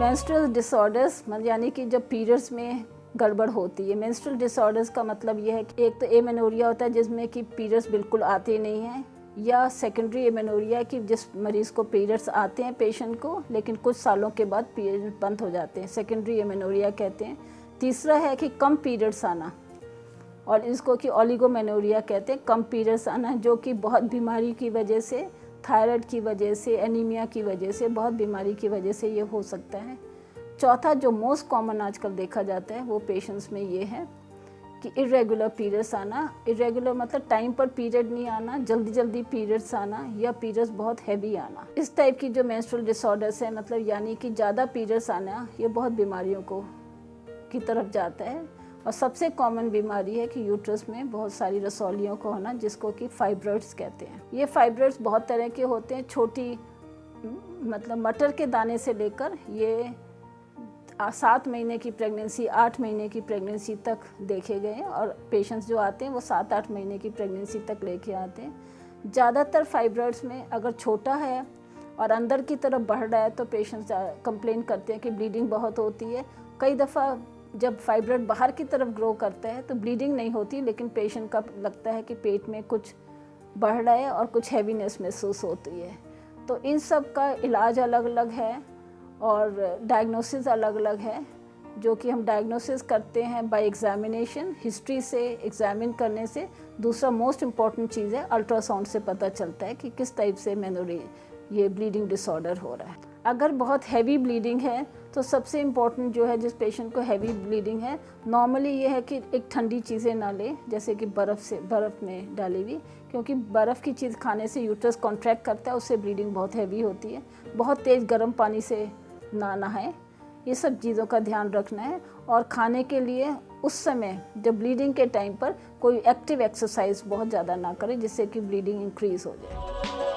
Menstrual disorders यानी कि जब पीरियड्स में गड़बड़ होती है। मेंस्ट्रुअल डिसऑर्डर्स का मतलब ये है कि एक तो एमेनोरिया होता है जिसमें कि पीरियड्स बिल्कुल आते नहीं हैं, या सेकेंडरी एमेनोरिया कि जिस मरीज़ को पीरियड्स आते हैं पेशेंट को, लेकिन कुछ सालों के बाद पीरियड बंद हो जाते हैं, सेकेंडरी एमेनोरिया कहते हैं। तीसरा है कि कम पीरियड्स आना, और इसको कि ओलिगोमेनोरिया कहते हैं, कम पीरियड्स आना, जो कि बहुत बीमारी की वजह से, थायराइड की वजह से, एनीमिया की वजह से, बहुत बीमारी की वजह से ये हो सकता है। चौथा जो मोस्ट कॉमन आजकल देखा जाता है वो पेशेंट्स में ये है कि इरेगुलर पीरियड्स आना। इरेगुलर मतलब टाइम पर पीरियड नहीं आना, जल्दी जल्दी पीरियड्स आना, या पीरियड्स बहुत हैवी आना। इस टाइप की जो मेंस्ट्रुअल डिसऑर्डर्स है, मतलब यानी कि ज़्यादा पीरियड्स आना, ये बहुत बीमारियों की तरफ जाता है। और सबसे कॉमन बीमारी है कि यूट्रस में बहुत सारी रसौलियों को होना, जिसको कि फाइब्रॉइड्स कहते हैं। ये फाइब्रॉइड्स बहुत तरह के होते हैं, छोटी मतलब मटर के दाने से लेकर ये 7 महीने की प्रेगनेंसी, 8 महीने की प्रेगनेंसी तक देखे गए हैं, और पेशेंट्स जो आते हैं वो 7-8 महीने की प्रेगनेंसी तक लेके आते हैं। ज़्यादातर फाइब्रॉइड्स में अगर छोटा है और अंदर की तरफ बढ़ रहा है तो पेशेंट्स कंप्लेन करते हैं कि ब्लीडिंग बहुत होती है। कई दफ़ा जब फाइब्रॉइड बाहर की तरफ ग्रो करता है तो ब्लीडिंग नहीं होती, लेकिन पेशेंट का लगता है कि पेट में कुछ बढ़ रहा है और कुछ हैवीनेस महसूस होती है। तो इन सब का इलाज अलग अलग है और डायग्नोसिस अलग अलग है, जो कि हम डायग्नोसिस करते हैं बाय एग्जामिनेशन, हिस्ट्री से एग्जामिन करने से। दूसरा मोस्ट इम्पॉर्टेंट चीज़ है, अल्ट्रासाउंड से पता चलता है कि किस टाइप से ये ब्लीडिंग डिसऑर्डर हो रहा है। अगर बहुत हैवी ब्लीडिंग है तो सबसे इम्पॉर्टेंट जो है, जिस पेशेंट को हैवी ब्लीडिंग है, नॉर्मली ये है कि एक ठंडी चीज़ें ना ले, जैसे कि बर्फ़ में डाली हुई, क्योंकि बर्फ़ की चीज़ खाने से यूट्रस कॉन्ट्रैक्ट करता है, उससे ब्लीडिंग बहुत हैवी होती है। बहुत तेज़ गर्म पानी से ना नहाएं, ये सब चीज़ों का ध्यान रखना है। और खाने के लिए उस समय जब ब्लीडिंग के टाइम पर कोई एक्टिव एक्सरसाइज बहुत ज़्यादा ना करें, जिससे कि ब्लीडिंग इंक्रीज़ हो जाए।